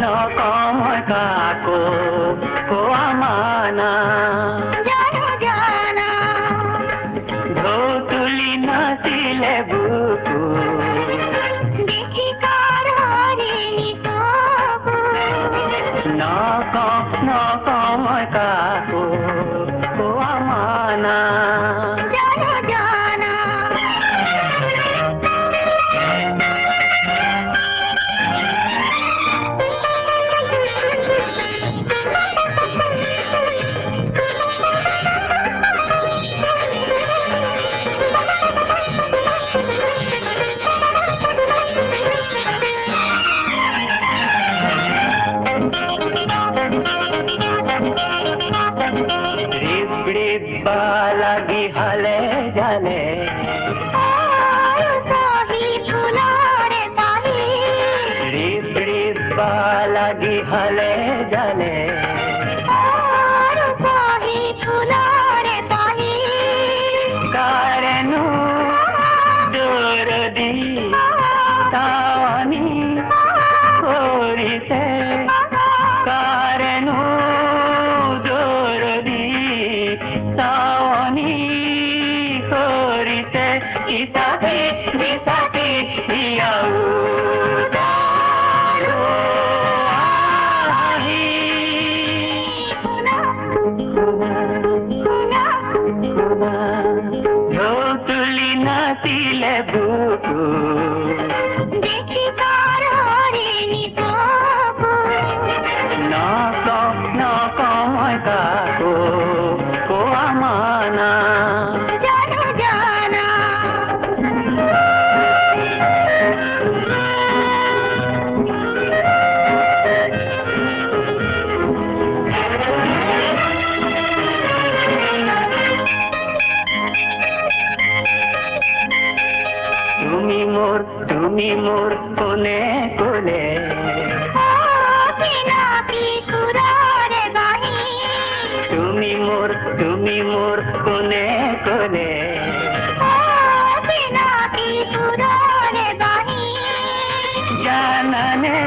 নকময় কাকো কোৱা মানা জানা ঢৌ তুলি নাচিলে বুকু দেখি কারহারিণী তবু নকময় কাকো কোৱা মানা জানা रिबा लगी हले जाने रिबा लगी हले जाने कारणु दूर दी तावनी कोरी से कारणु दूर दी तावनी कोरी से किसाती किसाती याऊ তুলি নাচিলে বুকু দেখি কারহারিণী তবু নকময় কাকো কোৱা মানা জানা তুমি মোর কোনে কোনে তুমি মোর কোনে কোনে জানানে